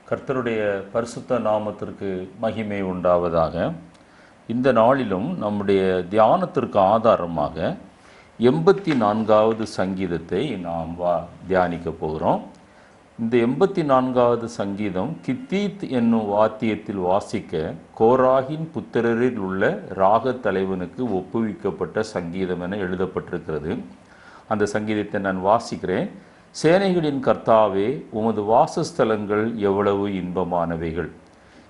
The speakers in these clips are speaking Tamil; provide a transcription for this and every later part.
கர்த்தருடைய பரிசுத்த நாமத்திற்கு மகிமை உண்டாவதாக. இந்த நாளிலும் நம்முடைய தியானத்திற்கு ஆதாரமாக 84வது சங்கீதத்தை நாம் தியானிக்க போகிறோம். இந்த 84வது சங்கீதம் கித்தீத் என்னும் வாத்தியத்தில் வாசிக்க கோராகின் புத்திரரில் உள்ள ராக தலைவனுக்கு ஒப்புவிக்கப்பட்ட சங்கீதம் என எழுதப்பட்டிருக்கிறது. அந்த சங்கீதத்தை நான் வாசிக்கிறேன். சேனைகளின் கர்த்தாவே, உமது வாசஸ்தலங்கள் எவ்வளவு இன்பமானவைகள்!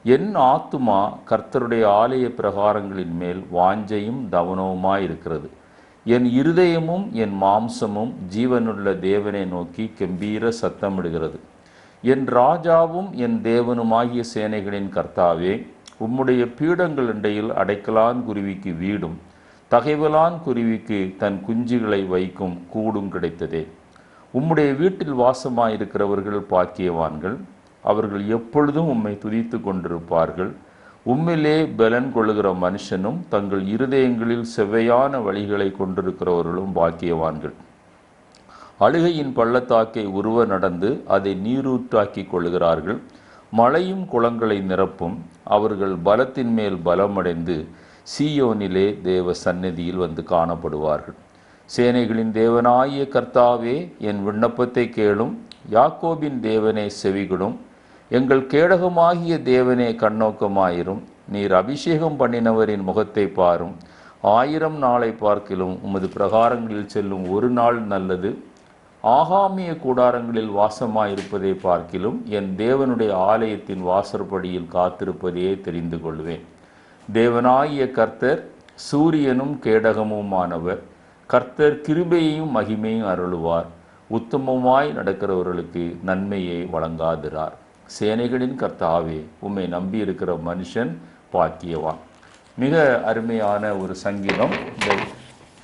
என் ஆத்துமா கர்த்தருடைய ஆலய பிரகாரங்களின் மேல் வாஞ்சையும் தவனவுமாயிருக்கிறது. என் இருதயமும் என் மாம்சமும் ஜீவனுள்ள தேவனை நோக்கி கம்பீர சத்தமிடுகிறது. என் ராஜாவும் என் தேவனுமாகிய சேனைகளின் கர்த்தாவே, உம்முடைய பீடங்கள் இடையில் அடைக்கலான் குருவிக்கு வீடும் தகைவலான் குருவிக்கு தன் குஞ்சுகளை வைக்கும் கூடும் கிடைத்ததே. உம்முடைய வீட்டில் வாசமாயிருக்கிறவர்கள் பாக்கியவான்கள். அவர்கள் எப்பொழுதும் உம்மை துதித்து கொண்டிருப்பார்கள். உம்மிலே பலன் கொள்ளுகிற மனுஷனும் தங்கள் இருதயங்களில் செவ்வையான வழிகளை கொண்டிருக்கிறவர்களும் பாக்கியவான்கள். அழுகையின் பள்ளத்தாக்கை உருவ நடந்து அதை நீரூற்றாக்கி கொள்ளுகிறார்கள். மழையும் குளங்களை நிரப்பும். அவர்கள் பலத்தின் மேல் பலமடைந்து சீயோனிலே தேவ சந்நிதியில் வந்து காணப்படுவார்கள். சேனைகளின் தேவனாகிய கர்த்தாவே, என் விண்ணப்பத்தை கேளும். யாக்கோபின் தேவனே செவிகொடும். எங்கள் கேடகமாகிய தேவனே கண்ணோக்கமாயிரும். நீர் அபிஷேகம் பண்ணினவரின் முகத்தை பாரும். 1000 நாளை பார்க்கிலும் உமது பிரகாரங்களில் செல்லும் ஒரு நாள் நல்லது. ஆகாமிய கூடாரங்களில் வாசமாயிருப்பதை பார்க்கிலும் என் தேவனுடைய ஆலயத்தின் வாசற்படியில் காத்திருப்பதையே தெரிந்து கொள்வேன். தேவனாகிய கர்த்தர் சூரியனும் கேடகமுமானவர். கர்த்தர் கிருபையையும் மகிமையும் அருளுவார். உத்தமமாய் நடக்கிறவர்களுக்கு நன்மையை வழங்காதிரார். சேனைகளின் கர்த்தாவே, உம்மை நம்பி இருக்கிற மனுஷன் பாக்கியவான். மிக அருமையான ஒரு சங்கீதம். இந்த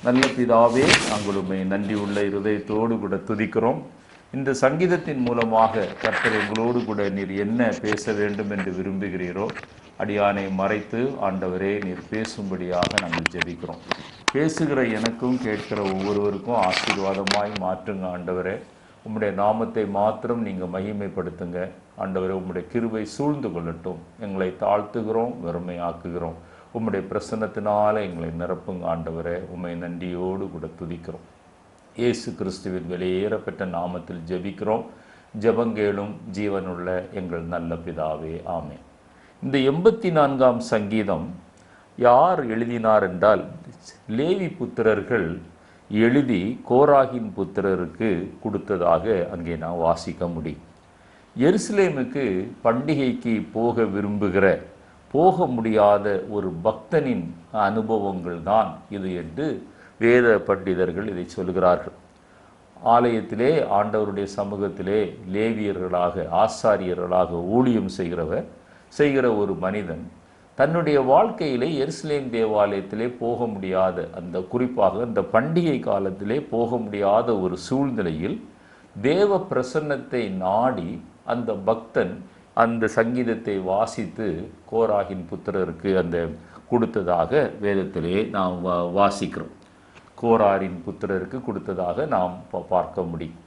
நல்ல பிதாவே, நாங்கள் உம்மை நன்றி உள்ள இருதயத்தோடு கூட துதிக்கிறோம். இந்த சங்கீதத்தின் மூலமாக கர்த்தர் எங்களோடு கூட நீர் என்ன பேச வேண்டும் என்று விரும்புகிறீரோ அடியானை மறைத்து ஆண்டவரே நீர் பேசும்படியாக நாங்கள் ஜெபிக்கிறோம். பேசுகிற எனக்கும் கேட்கிற ஒவ்வொருவருக்கும் ஆசீர்வாதமாய் மாற்றுங்க ஆண்டவரே. உம்முடைய நாமத்தை மாத்திரம் நீங்கள் மகிமைப்படுத்துங்க ஆண்டவரே. உம்முடைய கிருபை சூழ்ந்து கொள்ளட்டும். எங்களை தாழ்த்துகிறோம், வெறுமையாக்குகிறோம். உம்முடைய பிரசன்னத்தினால எங்களை நிரப்புங்க ஆண்டவரே. உம்மை நன்றியோடு கூட துதிக்கிறோம். இயேசு கிறிஸ்துவின் வெளியேறப்பட்ட நாமத்தில் ஜெபிக்கிறோம். ஜெபங்கேளும் ஜீவனுள்ள எங்கள் நல்ல பிதாவே, ஆமென். இந்த 84ஆம் சங்கீதம் யார் எழுதினார் என்றால், லேவி புத்திரர்கள் எழுதி கோராகின் புத்திரருக்கு கொடுத்ததாக அங்கே நான் வாசிக்க முடியும். எருசலேமுக்கு பண்டிகைக்கு போக விரும்புகிற போக முடியாத ஒரு பக்தனின் அனுபவங்கள் தான் இது என்று வேத பண்டிதர்கள் இதை சொல்கிறார்கள். ஆலயத்திலே ஆண்டவருடைய சமூகத்திலே லேவியர்களாக ஆசாரியர்களாக ஊழியம் செய்கிற ஒரு மனிதன் தன்னுடைய வாழ்க்கையிலே எருசலேம் தேவாலயத்திலே போக முடியாத, அந்த குறிப்பாக அந்த பண்டிகை காலத்திலே போக முடியாத ஒரு சூழ்நிலையில் தேவ பிரசன்னத்தை நாடி அந்த பக்தன் அந்த சங்கீதத்தை வாசித்து கோராகின் புத்திரருக்கு அந்த கொடுத்ததாக வேதத்திலே நாம் வாசிக்கிறோம். கோராரின் புத்திரருக்கு கொடுத்ததாக நாம் பார்க்க முடியும்.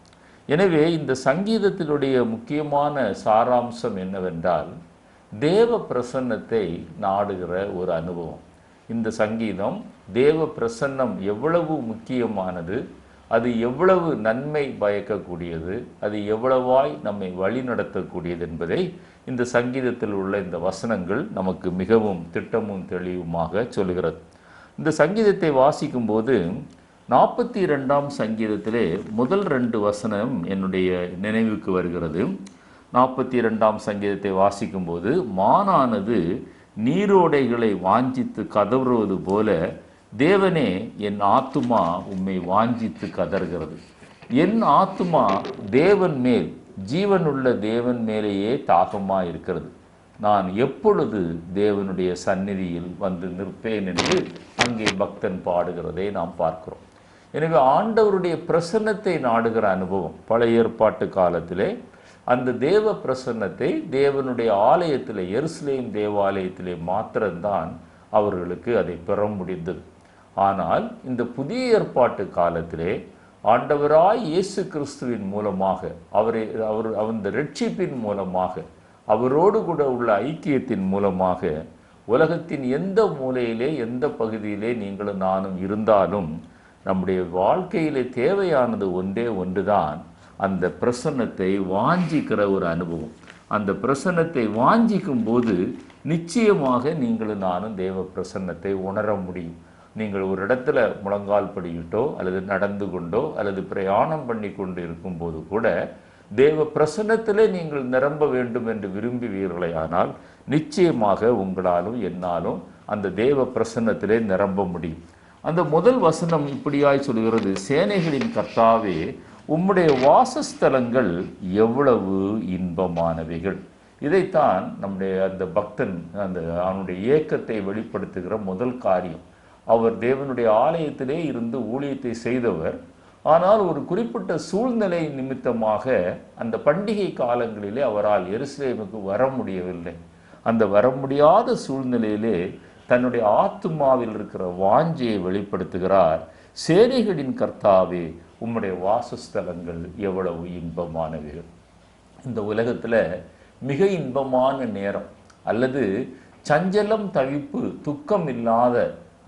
எனவே இந்த சங்கீதத்தினுடைய முக்கியமான சாராம்சம் என்னவென்றால், தேவ பிரசன்னத்தை நாடுகிற ஒரு அனுபவம். இந்த சங்கீதம் தேவ பிரசன்னம் எவ்வளவு முக்கியமானது, அது எவ்வளவு நன்மை பயக்கக்கூடியது, அது எவ்வளவாய் நம்மை வழி நடத்தக்கூடியது என்பதை இந்த சங்கீதத்தில் உள்ள இந்த வசனங்கள் நமக்கு மிகவும் திட்டமும் தெளிவுமாக சொல்கிறது. இந்த சங்கீதத்தை வாசிக்கும்போது 42ஆம் சங்கீதத்திலே முதல் 2 வசனம் என்னுடைய நினைவுக்கு வருகிறது. 42ஆம் சங்கீதத்தை வாசிக்கும்போது, மானானது நீரோடைகளை வாஞ்சித்து கதறுவது போல தேவனே என் ஆத்துமா உம்மை வாஞ்சித்து கதறுகிறது. என் ஆத்துமா தேவன் மேல், ஜீவனுள்ள தேவன் மேலேயே தாகமாக இருக்கிறது. நான் எப்பொழுது தேவனுடைய சந்நிதியில் வந்து நிற்பேன் என்று அங்கே பக்தன் பாடுகிறதை நாம் பார்க்கிறோம். எனவே ஆண்டவருடைய பிரசன்னத்தை நாடுகிற அனுபவம் பழைய ஏற்பாட்டு காலத்திலே அந்த தேவ பிரசன்னத்தை தேவனுடைய ஆலயத்திலே, எருசலேம் தேவாலயத்திலே மாத்திரம்தான் அவர்களுக்கு அதை பெற முடிந்தது. ஆனால் இந்த புதிய ஏற்பாட்டு காலத்திலே ஆண்டவராய் இயேசு கிறிஸ்துவின் மூலமாக அந்த ரட்சிப்பின் மூலமாக அவரோடு கூட உள்ள ஐக்கியத்தின் மூலமாக உலகத்தின் எந்த மூலையிலே எந்த பகுதியிலே நீங்களும் நானும் இருந்தாலும் நம்முடைய வாழ்க்கையிலே தேவையானது ஒன்றே ஒன்றுதான், அந்த பிரசன்னத்தை வாஞ்சிக்கிற ஒரு அனுபவம். அந்த பிரசன்னத்தை வாஞ்சிக்கும் போது நிச்சயமாக நீங்களும் நானும் தேவ பிரசன்னத்தை உணர முடியும். நீங்கள் ஒரு இடத்துல முழங்கால் படியிட்டோ அல்லது நடந்து கொண்டோ அல்லது பிரயாணம் பண்ணி கொண்டு இருக்கும்போது கூட தேவ பிரசன்னத்திலே நீங்கள் நிரம்ப வேண்டும் என்று விரும்புவீர்களே ஆனால் நிச்சயமாக உங்களாலும் என்னாலும் அந்த தேவ பிரசன்னத்திலே நிரம்ப முடியும். அந்த முதல் வசனம் இப்படியாய் சொல்கிறது, சேனைகளின் கர்த்தாவே உம்முடைய வாசஸ்தலங்கள் எவ்வளவு இன்பமானவைகள். இதைத்தான் நம்முடைய அந்த பக்தன் அவனுடைய ஏக்கத்தை வெளிப்படுத்துகிற முதல் காரியம். அவர் தேவனுடைய ஆலயத்திலே இருந்து ஊழியத்தை செய்தவர். ஆனால் ஒரு குறிப்பிட்ட சூழ்நிலை நிமித்தமாக அந்த பண்டிகை காலங்களிலே அவரால் எருசலேமுக்கு வர முடியவில்லை. அந்த வர முடியாத சூழ்நிலையிலே தன்னுடைய ஆத்துமாவில் இருக்கிற வாஞ்சையை வெளிப்படுத்துகிறார். சேனைகளின் கர்த்தாவே உம்முடைய வாசஸ்தலங்கள் எவ்வளவு இன்பமானவைகள். இந்த உலகத்தில் மிக இன்பமான நேரம் அல்லது சஞ்சலம், தவிப்பு, துக்கம் இல்லாத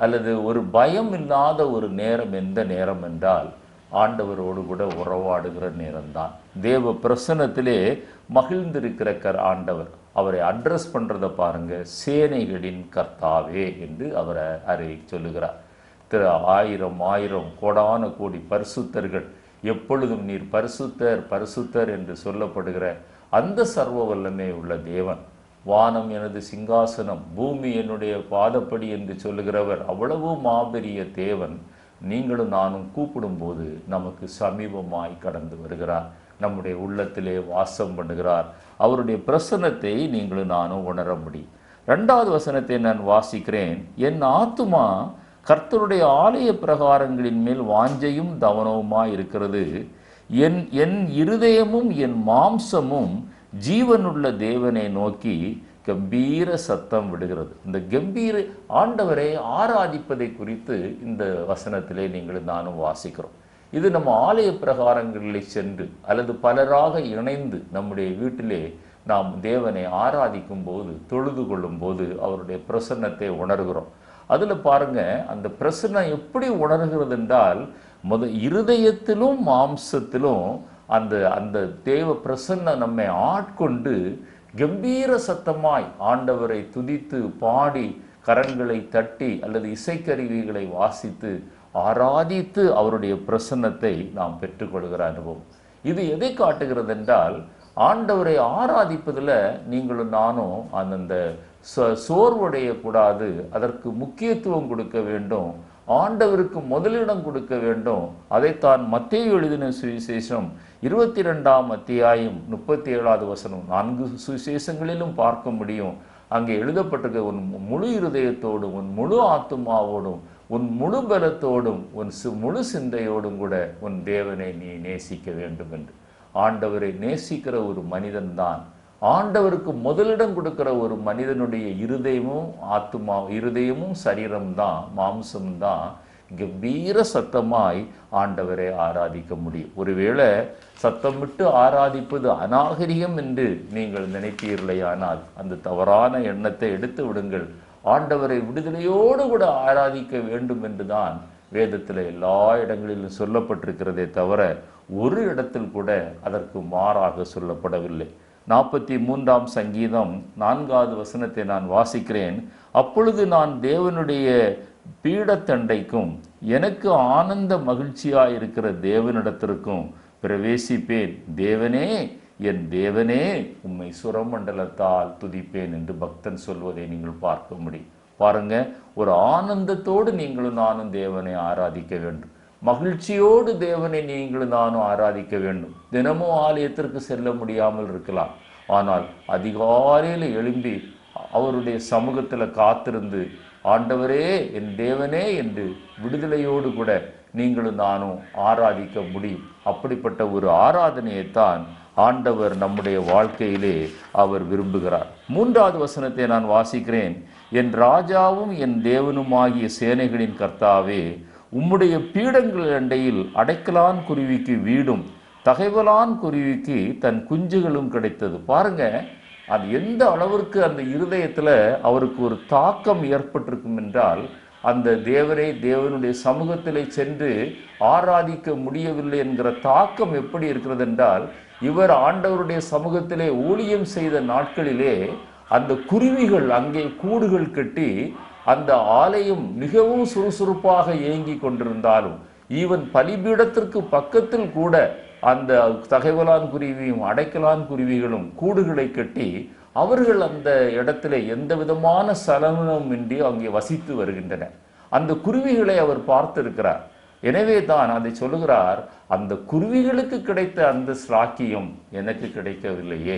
அல்லது ஒரு பயம் இல்லாத ஒரு நேரம் எந்த நேரம் என்றால் ஆண்டவரோடு கூட உறவாடுகிற நேரம்தான். தேவ பிரசன்னத்திலே மகிழ்ந்திருக்கிற ஆண்டவர் அவரை அட்ரஸ் பண்ணுறதை பாருங்க, சேனைகளின் கர்த்தாவே என்று அவரை சொல்லுகிறார். ஆயிரம் கோடான கோடி பரிசுத்தர்கள் எப்பொழுதும் நீர் பரிசுத்தர் பரிசுத்தர் என்று சொல்லப்படுகிற அந்த சர்வ வல்லமை உள்ள தேவன், வானம் எனது சிங்காசனம், பூமி என்னுடைய பாதப்படி என்று சொல்லுகிறவர், அவ்வளவு மாபெரிய தேவன் நீங்களும் நானும் கூப்பிடும்போது நமக்கு சமீபமாய் கடந்து வருகிறார். நம்முடைய உள்ளத்திலே வாசம் பண்ணுகிறார். அவருடைய பிரசன்னத்தை நீங்களும் நானும் உணர முடியும். 2வது வசனத்தை நான் வாசிக்கிறேன். என் ஆத்துமா கர்த்தருடைய ஆலய பிரகாரங்களின் மேல் வாஞ்சையும் தவனவுமாய் இருக்கிறது. என் இருதயமும் என் மாம்சமும் ஜீவனுள்ள தேவனை நோக்கி கம்பீர சத்தம் விடுகிறது. இந்த கம்பீர ஆண்டவரை ஆராதிப்பதை குறித்து இந்த வசனத்திலே நீங்கள் நானும் வாசிக்கிறோம். இது நம்ம ஆலய பிரகாரங்களில் சென்று அல்லது பலராக இணைந்து நம்முடைய வீட்டிலே நாம் தேவனை ஆராதிக்கும் போது, தொழுது கொள்ளும் போது அவருடைய பிரசன்னத்தை உணர்கிறோம். அதில் பாருங்க, அந்த பிரசன்னம் எப்படி உணர்கிறது என்றால், இருதயத்திலும் மாம்சத்திலும் அந்த தேவ பிரசன்னம் நம்மை ஆட்கொண்டு கம்பீர சத்தமாய் ஆண்டவரை துதித்து பாடி கரங்களை தட்டி அல்லது இசைக்கருவிகளை வாசித்து ஆராதித்து அவருடைய பிரசன்னத்தை நாம் பெற்றுக்கொள்கிற அனுபவம். இது எதை காட்டுகிறது என்றால், ஆண்டவரை ஆராதிப்பதில் நீங்களும் நானும் அந்த சோர்வடைய கூடாது, அதற்கு முக்கியத்துவம் கொடுக்க வேண்டும், ஆண்டவருக்கு முதலிடம் கொடுக்க வேண்டும். அதைத்தான் மத்தேயு எழுதின சுவிசேஷம் 22ஆம் அத்தியாயம் 37வது வசனம் 4 சுவிசேஷங்களிலும் பார்க்க முடியும். அங்கே எழுதப்பட்டிருக்க, உன் முழு இருதயத்தோடும் உன் முழு ஆத்துமாவோடும் உன் முழு பலத்தோடும் உன் முழு சிந்தையோடும் கூட உன் தேவனை நீ நேசிக்க வேண்டும் என்று. ஆண்டவரை நேசிக்கிற ஒரு மனிதன்தான், ஆண்டவருக்கு முதலிடம் கொடுக்கிற ஒரு மனிதனுடைய இருதயமும் சரீரம்தான், மாம்சம்தான் கம்பீர சத்தமாய் ஆண்டவரை ஆராதிக்க முடியும். ஒருவேளை சத்தமிட்டு ஆராதிப்பது அநாகரிகம் என்று நீங்கள் நினைப்பீர்களேயானால் அந்த தவறான எண்ணத்தை எடுத்து விடுங்கள். ஆண்டவரை விடுதலையோடு கூட ஆராதிக்க வேண்டும் என்றுதான் வேதத்தில் எல்லா இடங்களிலும் சொல்லப்பட்டிருக்கிறதே தவிர ஒரு இடத்தில் கூட அதற்கு மாறாக சொல்லப்படவில்லை. 43ஆம் சங்கீதம் 4வது வசனத்தை நான் வாசிக்கிறேன். அப்பொழுது நான் தேவனுடைய பீடத்தண்டைக்கும் எனக்கு ஆனந்த மகிழ்ச்சியாயிருக்கிற தேவனிடத்திற்கும் பிரவேசிப்பேன். தேவனே, என் தேவனே, உம்மை சுரமண்டலத்தால் துதிப்பேன் என்று பக்தன் சொல்வதை நீங்கள் பார்க்க முடியும். பாருங்க, ஒரு ஆனந்தத்தோடு நீங்களும் நானும் தேவனை ஆராதிக்க வேண்டும். மகிழ்ச்சியோடு தேவனை நீங்களும் நானும் ஆராதிக்க வேண்டும். தினமும் ஆலயத்திற்கு செல்ல முடியாமல் இருக்கலாம், ஆனால் அதிகாலையில் எழும்பி அவருடைய சமூகத்தில் காத்திருந்து ஆண்டவரே, என் தேவனே என்று விடுதலையோடு கூட நீங்களும் நானும் ஆராதிக்க முடியும். அப்படிப்பட்ட ஒரு ஆராதனையைத்தான் ஆண்டவர் நம்முடைய வாழ்க்கையிலே அவர் விரும்புகிறார். 3வது வசனத்தை நான் வாசிக்கிறேன். என் ராஜாவும் என் தேவனுமாகிய சேனைகளின் கர்த்தாவே, உம்முடைய பீடங்கள் அண்டையில் அடைக்கலான் குருவிக்கு வீடும் தகைவலான் குருவிக்கு தன் குஞ்சுகளும் கிடைத்தது. பாருங்க, அது எந்த அளவிற்கு அந்த இருதயத்தில் அவருக்கு ஒரு தாக்கம் ஏற்பட்டிருக்கும் என்றால், அந்த தேவரை தேவனுடைய சமூகத்திலே சென்று ஆராதிக்க முடியவில்லை என்கிற தாக்கம் எப்படி இருக்கிறது என்றால், இவர் ஆண்டவருடைய சமூகத்திலே ஊழியம் செய்த நாட்களிலே அந்த குருவிகள் அங்கே கூடுகள் கட்டி அந்த ஆலயம் மிகவும் சுறுசுறுப்பாக இயங்கி கொண்டிருந்தாலும், ஈவன் பலிபீடத்திற்கு பக்கத்தில் கூட அந்த தகைவலான் குருவியும் அடைக்கலான் குருவிகளும் கூடுகளை கட்டி அவர்கள் அந்த இடத்துல எந்த விதமான சலனமின்றி அங்கே வசித்து வருகின்றன. அந்த குருவிகளை அவர் பார்த்திருக்கிறார். எனவே தான் அதை சொல்லுகிறார், அந்த குருவிகளுக்கு கிடைத்த அந்த ஸ்லாக்கியம் எனக்கு கிடைக்கவில்லையே.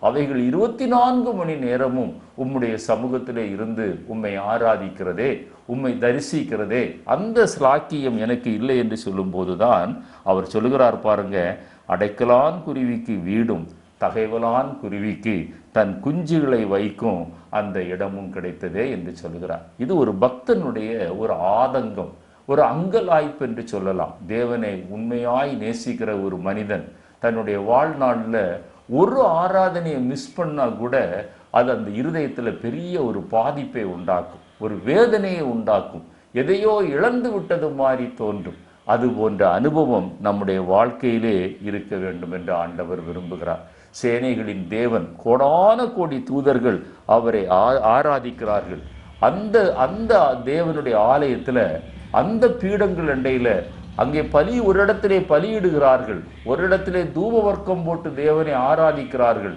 அவைகள் 24 மணி நேரமும் உம்முடைய சமூகத்திலே இருந்து உம்மை ஆராதிக்கிறதே, உம்மை தரிசிக்கிறதே, அந்த ஸ்லாக்கியம் எனக்கு இல்லை என்று சொல்லும் போதுதான் அவர் சொல்லுகிறார் பாருங்க, அடைக்கலான் குருவிக்கு வீடும் தகைவலான் குருவிக்கு தன் குஞ்சுகளை வைக்கும் அந்த இடமும் கிடைத்ததே என்று சொல்லுகிறார். இது ஒரு பக்தனுடைய ஒரு ஆதங்கம், ஒரு அங்கலாய்ப்பு என்று சொல்லலாம். தேவனை உண்மையாய் நேசிக்கிற ஒரு மனிதன் தன்னுடைய வாழ்நாளில் ஒரு ஆராதனையை மிஸ் பண்ணா கூட அது அந்த இருதயத்தில் பெரிய ஒரு பாதிப்பை உண்டாக்கும், ஒரு வேதனையை உண்டாக்கும், எதையோ இழந்து விட்டது மாதிரி தோன்றும். அது போன்ற அனுபவம் நம்முடைய வாழ்க்கையிலே இருக்க வேண்டும் என்று ஆண்டவர் விரும்புகிறார். சேனைகளின் தேவன், கோடான கோடி தூதர்கள் அவரை ஆராதிக்கிறார்கள். அந்த அந்த தேவனுடைய ஆலயத்தில் அந்த பீடங்கள் அண்டையில அங்கே ஒரு இடத்திலே பலியிடுகிறார்கள், ஒரு இடத்திலே தூப வர்க்கம் போட்டு தேவனை ஆராதிக்கிறார்கள்.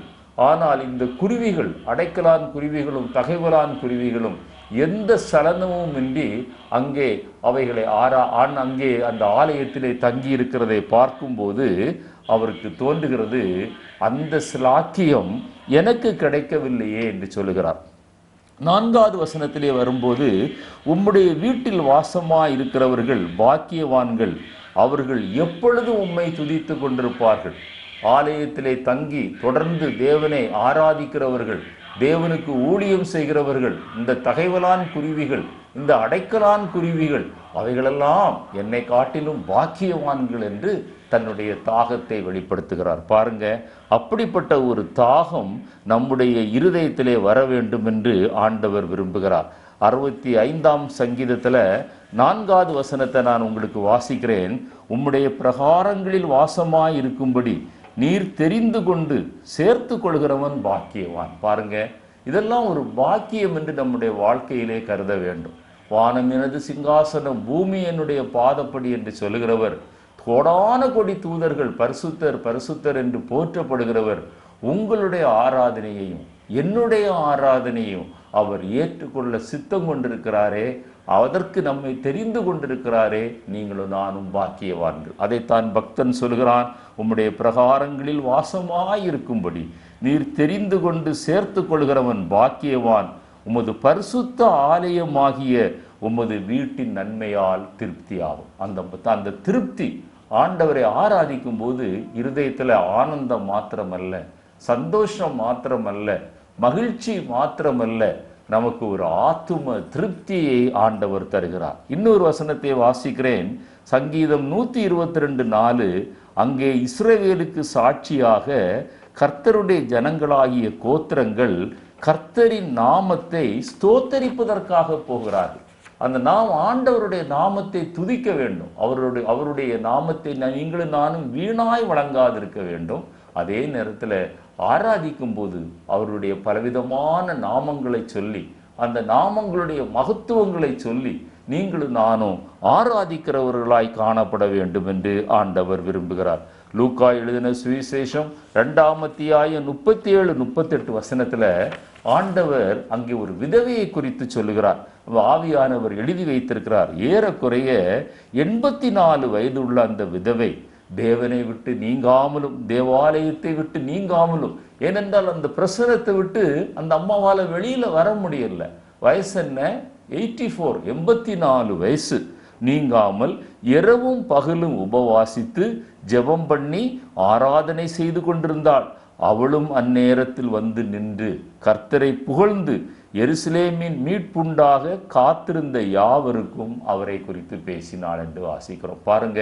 ஆனால் இந்த குருவிகள், அடைக்கலான் குருவிகளும் தகைவலான் குருவிகளும் எந்த சலனமும் இன்றி அங்கே அவைகளை அங்கே அந்த ஆலயத்திலே தங்கி இருக்கிறதை பார்க்கும்போது அவருக்கு தோன்றுகிறது, அந்த ஸ்லாக்கியம் எனக்கு கிடைக்கவில்லையே என்று சொல்லுகிறார். 4வது வசனத்திலே வரும்போது, உம்முடைய வீட்டில் வாசமாய் இருக்கிறவர்கள் பாக்கியவான்கள், அவர்கள் எப்பொழுதும் உம்மை துதித்து கொண்டிருப்பார்கள். ஆலயத்திலே தங்கி தொடர்ந்து தேவனை ஆராதிக்கிறவர்கள், தேவனுக்கு ஊழியம் செய்கிறவர்கள், இந்த தகைவலான் குருவிகள், இந்த அடைக்கலான் குருவிகள், அவைகளெல்லாம் என்னை காட்டிலும் பாக்கியவான்கள் என்று தன்னுடைய தாகத்தை வெளிப்படுத்துகிறார். பாருங்க, அப்படிப்பட்ட ஒரு தாகம் நம்முடைய இருதயத்திலே வர வேண்டும் என்று ஆண்டவர் விரும்புகிறார். 65ஆம் சங்கீதத்தில் 4வது வசனத்தை நான் உங்களுக்கு வாசிக்கிறேன். உம்முடைய பிரகாரங்களில் வாசமாய் இருக்கும்படி நீர் தெரிந்து கொண்டு சேர்த்து கொள்கிறவன் பாக்கியவான். பாருங்க, இதெல்லாம் ஒரு பாக்கியம் என்று நம்முடைய வாழ்க்கையிலே கருத வேண்டும். வானம் எனது சிங்காசனம், பூமி என்னுடைய பாதப்படி என்று சொல்லுகிறவர், கோடான கோடி தூதர்கள் பரிசுத்தர் பரிசுத்தர் என்று போற்றப்படுகிறவர், உங்களுடைய ஆராதனையையும் என்னுடைய ஆராதனையும் அவர் ஏற்றுக்கொள்ள சித்தம் கொண்டிருக்கிறாரே, அதற்கு நம்மை தெரிந்து கொண்டிருக்கிறாரே, நீங்களும் நானும் பாக்கியவான்கள். அதைத்தான் பக்தன் சொல்கிறான், உம்முடைய பிரகாரங்களில் வாசமாயிருக்கும்படி நீர் தெரிந்து கொண்டு சேர்த்து கொள்கிறவன் பாக்கியவான். உமது பரிசுத்த ஆலயமாகிய உமது வீட்டின் நன்மையால் திருப்தியாகும். அந்த திருப்தி, ஆண்டவரை ஆராதிக்கும் போது இருதயத்தில் ஆனந்தம் மாத்திரமல்ல, சந்தோஷம் மாத்திரமல்ல, மகிழ்ச்சி மாத்திரமல்ல, நமக்கு ஒரு ஆத்தும திருப்தியை ஆண்டவர் தருகிறார். இன்னொரு வசனத்தை வாசிக்கிறேன். சங்கீதம் 122:4, அங்கே இஸ்ரவேலுக்கு சாட்சியாக கர்த்தருடைய ஜனங்களாகிய கோத்திரங்கள் கர்த்தரின் நாமத்தை ஸ்தோத்தரிப்பதற்காக போகிறார்கள். அந்த ஆண்டவருடைய நாமத்தை துதிக்க வேண்டும். அவருடைய நாமத்தை நீங்களும் நானும் வீணாய் வழங்காதிருக்க வேண்டும். அதே நேரத்தில் ஆராதிக்கும் போது அவருடைய பலவிதமான நாமங்களை சொல்லி, அந்த நாமங்களுடைய மகத்துவங்களை சொல்லி நீங்களும் நானும் ஆராதிக்கிறவர்களாய் காணப்பட வேண்டும் என்று ஆண்டவர் விரும்புகிறார். லூக்கா எழுதின சுவிசேஷம் 2ஆம் அத்தியாயம் 37-38 வசனத்தில் ஆண்டவர் அங்கே ஒரு விதவையை குறித்து சொல்லுகிறார். ஆவியானவர் எழுதி வைத்திருக்கிறார். ஏறக்குறைய 84 வயது உள்ள அந்த விதவை தேவனை விட்டு நீங்காமலும் தேவாலயத்தை விட்டு நீங்காமலும், ஏனென்றால் அந்த பிரசனத்தை விட்டு அந்த அம்மாவால் வெளியில வர முடியல. வயசு என்ன? 84 வயசு. நீங்காமல் இரவும் பகலும் உபவாசித்து ஜெபம் பண்ணி ஆராதனை செய்து கொண்டிருந்தாள். அவளும் அந்நேரத்தில் வந்து நின்று கர்த்தரை புகழ்ந்து எருசலேமின் மீட்புண்டாக காத்திருந்த யாவருக்கும் அவரை குறித்து பேசினாள் என்று வாசிக்கிறோம். பாருங்க,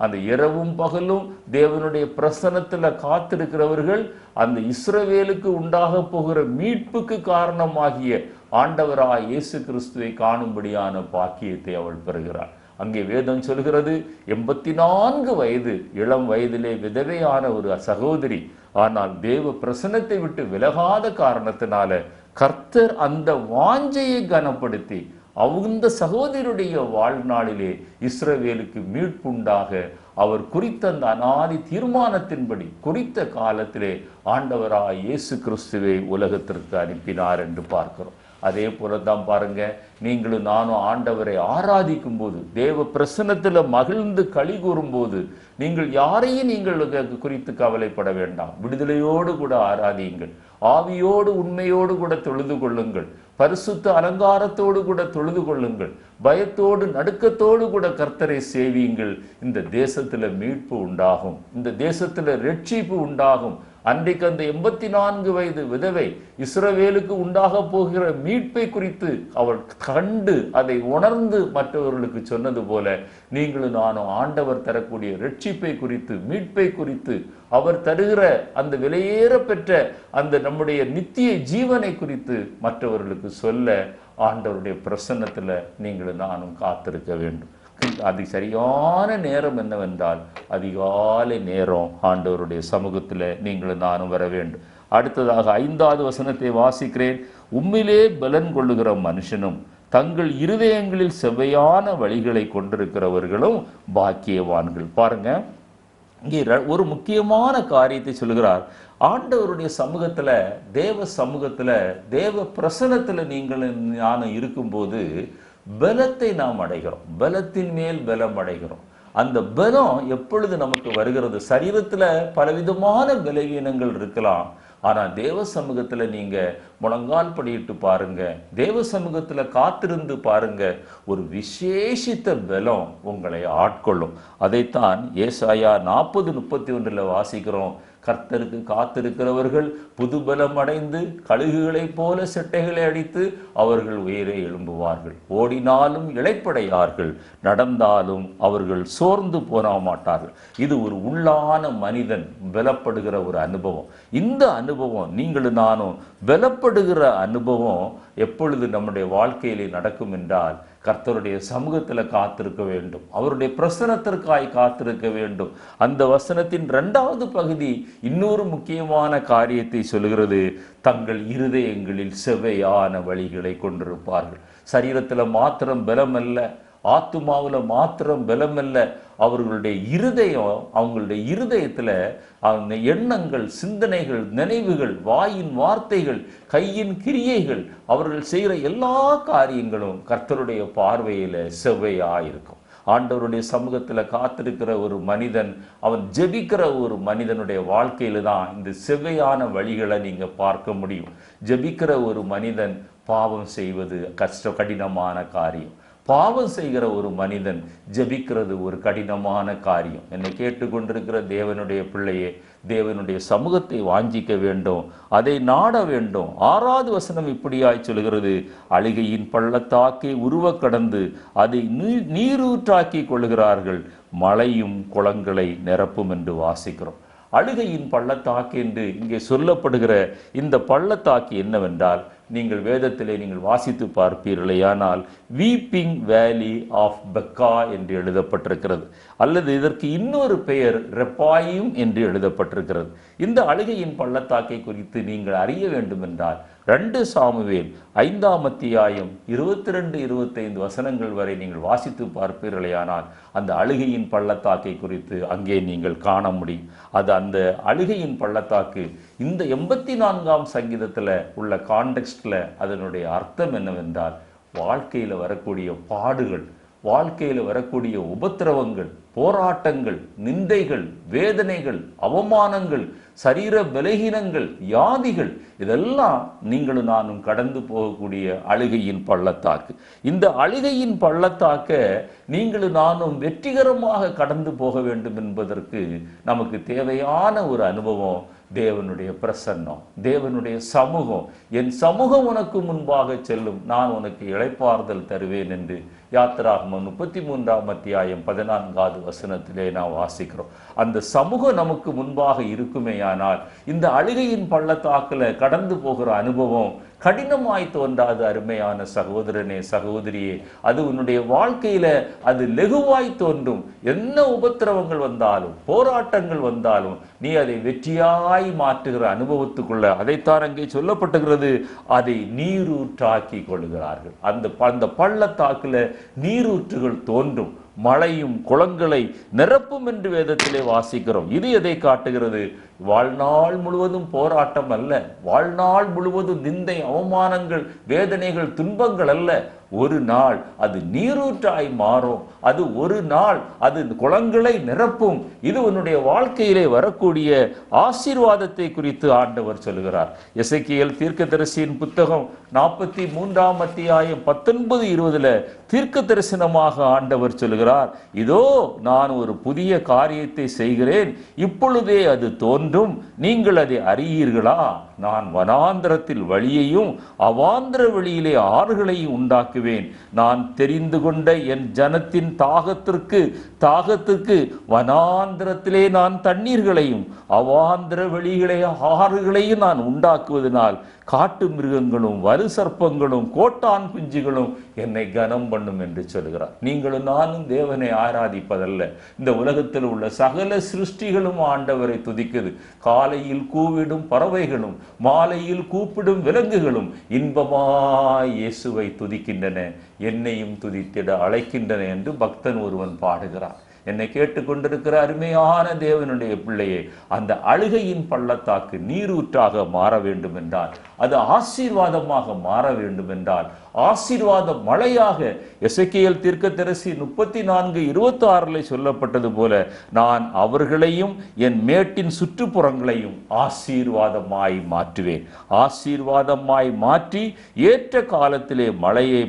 அந்த இரவும் பகலும் தேவனுடைய பிரசன்னத்தில் காத்திருக்கிறவர்கள் அந்த இஸ்ரவேலுக்கு உண்டாக போகிற மீட்புக்கு காரணமாகிய ஆண்டவராய் இயேசு கிறிஸ்துவை காணும்படியான பாக்கியத்தை அவள் பெறுகிறாள். அங்கே வேதம் சொல்கிறது 84 வயது இளம் வயதிலே விதவையான ஒரு சகோதரி, ஆனால் தேவ பிரசன்னத்தை விட்டு விலகாத காரணத்தினால கர்த்தர் அந்த வாஞ்சையை கனப்படுத்தி அந்த சகோதரருடைய வாழ்நாளிலே இஸ்ரவேலுக்கு மீட்புண்டாக அவர் குறித்த அந்த அநாதி தீர்மானத்தின்படி குறித்த காலத்திலே ஆண்டவராய் இயேசு கிறிஸ்துவை உலகத்திற்கு அனுப்பினார் என்று பார்க்கிறோம். அதே போலதான் பாருங்க, நீங்களும் நானும் ஆண்டவரை ஆராதிக்கும் போது, தேவ பிரசன்னத்தில் மகிழ்ந்து களி கூறும்போது, நீங்கள் யாரையும் நீங்கள் குறித்து கவலைப்பட வேண்டாம். விடுதலையோடு கூட ஆராதியுங்கள், ஆவியோடு உண்மையோடு கூட தொழுது கொள்ளுங்கள், பரிசுத்த அலங்காரத்தோடு கூட தொழுது கொள்ளுங்கள், பயத்தோடு நடுக்கத்தோடு கூட கர்த்தரை சேவியுங்கள். இந்த தேசத்துல மீட்பு உண்டாகும், இந்த தேசத்துல ரட்சிப்பு உண்டாகும். அன்றைக்கு அந்த 84 வயது விதவை இஸ்ரவேலுக்கு உண்டாக போகிற மீட்பை குறித்து அவள் கண்டு அதை உணர்ந்து மற்றவர்களுக்கு சொன்னது போல நீங்களும் நானும் ஆண்டவர் தரக்கூடிய ரட்சிப்பை குறித்து, மீட்பை குறித்து, அவர் தருகிற அந்த விலையேற பெற்ற அந்த நம்முடைய நித்திய ஜீவனை குறித்து மற்றவர்களுக்கு சொல்ல ஆண்டவருடைய பிரசன்னத்தில் நீங்களும் நானும் காத்திருக்க வேண்டும். அது சரியான நேரம் என்னவென்றால் அதிகாலை நேரம் ஆண்டவருடைய சமூகத்தில் நீங்களும் நானும் வர வேண்டும். அடுத்ததாக 5வது வசனத்தை வாசிக்கிறேன். உம்மிலே பலன் கொள்ளுகிற மனுஷனும் தங்கள் இருதயங்களில் செவ்வையான வழிகளை கொண்டிருக்கிறவர்களும் பாக்கியவான்கள். பாருங்க, இங்கே ஒரு முக்கியமான காரியத்தை சொல்கிறார். ஆண்டவருடைய சமூகத்துல, தேவ சமூகத்துல, தேவ பிரசன்னத்துல நீங்கள் நானும் இருக்கும்போது பலத்தை நாம் அடைகிறோம், பலத்தின் மேல் பலம் அடைகிறோம். அந்த பலம் எப்பொழுது நமக்கு வருகிறது? சரீரத்துல பலவிதமான பலவீனங்கள் இருக்கலாம், ஆனா தேவ சமூகத்துல நீங்க முழங்கால் படியிட்டு பாருங்க, தேவ சமூகத்துல காத்திருந்து பாருங்க, ஒரு விசேஷித்த பலம் உங்களை ஆட்கொள்ளும். அதைத்தான் ஏசாயா 40:31 வாசிக்கிறோம். கர்த்தருக்கு காத்திருக்கிறவர்கள் புதுபலம் அடைந்து கழுகுகளைப் போல செட்டைகளை அடித்து அவர்கள் உயிரை எழும்புவார்கள். ஓடினாலும் இளைப்படையார்கள், நடந்தாலும் அவர்கள் சோர்ந்து போன மாட்டார்கள். இது ஒரு உள்ளான மனிதன் பலப்படுகிற ஒரு அனுபவம். இந்த அனுபவம் நீங்களும் நானும் பலப்படுகிற அனுபவம் எப்பொழுது நம்முடைய வாழ்க்கையிலே நடக்கும் என்றால் கர்த்தருடைய சமூகத்தில் காத்திருக்க வேண்டும், அவருடைய பிரசனத்திற்காய் காத்திருக்க வேண்டும். அந்த வசனத்தின் 2வது பகுதி இன்னொரு முக்கியமான காரியத்தை சொல்கிறது. தங்கள் இருதயங்களில் செவ்வையான வழிகளை கொண்டிருப்பார்கள். சரீரத்தில் மாத்திரம் பலம் அல்ல, ஆத்துமாவில் மாத்திரம் பலம் அல்ல, அவர்களுடைய இருதயம், அவங்களுடைய இருதயத்துல அந்த எண்ணங்கள், சிந்தனைகள், நினைவுகள், வாயின் வார்த்தைகள், கையின் கிரியைகள், அவர்கள் செய்கிற எல்லா காரியங்களும் கர்த்தருடைய பார்வையில செவ்வையாயிருக்கும். ஆண்டவருடைய சமூகத்துல காத்திருக்கிற ஒரு மனிதன், அவன் ஜெபிக்கிற ஒரு மனிதனுடைய வாழ்க்கையில தான் இந்த செவ்வையான வழிகளை நீங்க பார்க்க முடியும். ஜெபிக்கிற ஒரு மனிதன் பாவம் செய்வது கடினமான காரியம். பாவம் செய்கிற ஒரு மனிதன் ஜெபிக்கிறது ஒரு கடினமான காரியம். என்னை கேட்டுக்கொண்டிருக்கிற தேவனுடைய பிள்ளையே, தேவனுடைய சமூகத்தை வாஞ்சிக்க வேண்டும், அதை நாட வேண்டும். 6வது வசனம் இப்படியாய் சொல்கிறது. அழுகையின் பள்ளத்தாக்கை உருவ கடந்து அதை நீரூற்றாக்கி கொள்கிறார்கள், மழையும் குளங்களை நிரப்பும் என்று வாசிக்கிறோம். அழுகையின் பள்ளத்தாக்கு என்று இங்கே சொல்லப்படுகிற இந்த பள்ளத்தாக்கு என்னவென்றால், நீங்கள் வேதத்திலே நீங்கள் வாசித்து பார்ப்பீர்களே, ஆனால் வீப்பிங் வேலி ஆஃப் பெக்கா என்று எழுதப்பட்டிருக்கிறது, அல்லது இதற்கு இன்னொரு பெயர் ரெப்பாயும் என்று எழுதப்பட்டிருக்கிறது. இந்த அழுகையின் பள்ளத்தாக்கை குறித்து நீங்கள் அறிய வேண்டும் என்றால் 2 சாமுவேல் 5ஆம் அத்தியாயம் 22-25 வசனங்கள் வரை நீங்கள் வாசித்து பார்ப்பீர்களே, ஆனால் அந்த அழுகையின் பள்ளத்தாக்கை குறித்து அங்கே நீங்கள் காண முடியும். அது அந்த அழுகையின் பள்ளத்தாக்கு இந்த 84ஆம் சங்கீதத்தில் உள்ள கான்டெக்ஸ்டில் அதனுடைய அர்த்தம் என்னவென்றால், வாழ்க்கையில் வரக்கூடிய பாடுகள், வாழ்க்கையில் வரக்கூடிய உபத்திரவங்கள், போராட்டங்கள், நிந்தைகள், வேதனைகள், அவமானங்கள், சரீர பலகீனங்கள், வியாதிகள், இதெல்லாம் நீங்களும் நானும் கடந்து போகக்கூடிய அழுகையின் பள்ளத்தாக்கு. இந்த அழுகையின் பள்ளத்தாக்க நீங்களும் நானும் வெற்றிகரமாக கடந்து போக வேண்டும் என்பதற்கு நமக்கு தேவையான ஒரு அனுபவம் தேவனுடைய பிரசன்னம், தேவனுடைய சமூகம். என் சமூகம் உனக்கு முன்பாக செல்லும், நான் உனக்கு இளைப்பாறுதல் தருவேன் என்று யாத்திராகமம் 33ஆம் அத்தியாயம் 14வது வசனத்திலே நாம் வாசிக்கிறோம். அந்த சமூகம் நமக்கு முன்பாக இருக்குமேயானால் இந்த அழுகையின் பள்ளத்தாக்குல கடந்து போகிற அனுபவம் கடினமாய் தோன்றாது. அருமையான சகோதரனே, சகோதரியே, அது உன்னுடைய வாழ்க்கையில அது லெகுவாய் தோன்றும். என்ன உபத்திரவங்கள் வந்தாலும், போராட்டங்கள் வந்தாலும், நீ அதை வெற்றியாய் மாற்றுகிற அனுபவத்துக்குள்ள, அதைத்தான் அங்கே சொல்லப்பட்டுகிறது, அதை நீரூற்றாக்கி கொள்கிறார்கள். அந்த பள்ளத்தாக்குல நீரூற்றுகள் தோன்றும், மழையும் குளங்களை நிரப்பும் என்று வேதத்திலே வாசிக்கிறோம். இது எதை காட்டுகிறது? வாழ்நாள் முழுவதும் போராட்டம் அல்ல, வாழ்நாள் முழுவதும் நிந்தை, அவமானங்கள், வேதனைகள், துன்பங்கள் அல்ல. ஒரு நாள் அது நீரூற்றாய் மாறும். அது ஒரு நாள் அது குளங்களை நிரப்பும். இது உன்னுடைய வாழ்க்கையிலே வரக்கூடிய ஆசீர்வாதத்தை குறித்து ஆண்டவர் சொல்கிறார். எசேக்கியேல் தீர்க்கதரிசியின் புத்தகம் 43ஆம் அத்தியாயம் 19-20 தீர்க்க தரிசனமாக ஆண்டவர் சொல்கிறார், இதோ நான் ஒரு புதிய காரியத்தை செய்கிறேன், இப்பொழுதே அது தோன்றும், நீங்கள் அதை அறியீர்களா? நான் வனாந்திரத்தில் வழியையும் அவாந்திர வெளியிலே ஆறுகளையும் உண்டாக்குவேன். நான் தெரிந்து கொண்ட என் ஜனத்தின் தாகத்திற்கு வனாந்திரத்திலே நான் தண்ணீர்களையும் அவாந்திர வெளிகளே ஆறுகளையும் நான் உண்டாக்குவதனால் காட்டு மிருகங்களும் வலு சர்ப்பங்களும் கோட்டான் குஞ்சுகளும் என்னை கனம் பண்ணும் என்று சொல்கிறார். நீங்களும் நானும் தேவனை ஆராதிப்பதல்ல, இந்த உலகத்தில் உள்ள சகல சிருஷ்டிகளும் ஆண்டவரை துதிக்குது. காலையில் கூவிடும் பறவைகளும் மாலையில் கூப்பிடும் விலங்குகளும் இன்பமாய் இயேசுவை துதிக்கின்றன, என்னையும் துதித்திட அழைக்கின்றன என்று பக்தன் ஒருவன் பாடுகிறார். என்னை கேட்டுக்கொண்டிருக்கிற அருமையான தேவனுடைய பிள்ளையே, அந்த அழுகையின் பள்ளத்தாக்கு நீரூற்றாக மாற வேண்டும் என்றால், அது ஆசீர்வாதமாக மாற வேண்டும் என்றால், ஆசீர்வாத மழையாக எசேக்கியேல் தீர்க்கதரிசி 34:26 சொல்லப்பட்டது போல, நான் அவர்களையும் என் மேட்டின் சுற்றுப்புறங்களையும் ஆசீர்வாதமாய் மாற்றுவேன். ஆசீர்வாதமாய் மாற்றி ஏற்ற காலத்திலே மழையை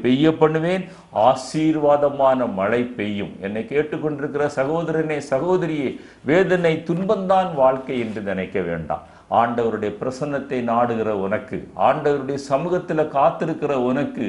பெய்ய பண்ணுவேன். ஆசீர்வாதமான மழை பெய்யும். என்னை கேட்டுக்கொண்டிருக்கிற சகோதரனே, சகோதரியே, வேதனை துன்பந்தான் வாழ்க்கை என்று நினைக்க வேண்டாம். ஆண்டவருடைய பிரசன்னத்தை நாடுகிற உனக்கு, ஆண்டவருடைய சமூகத்தில் காத்திருக்கிற உனக்கு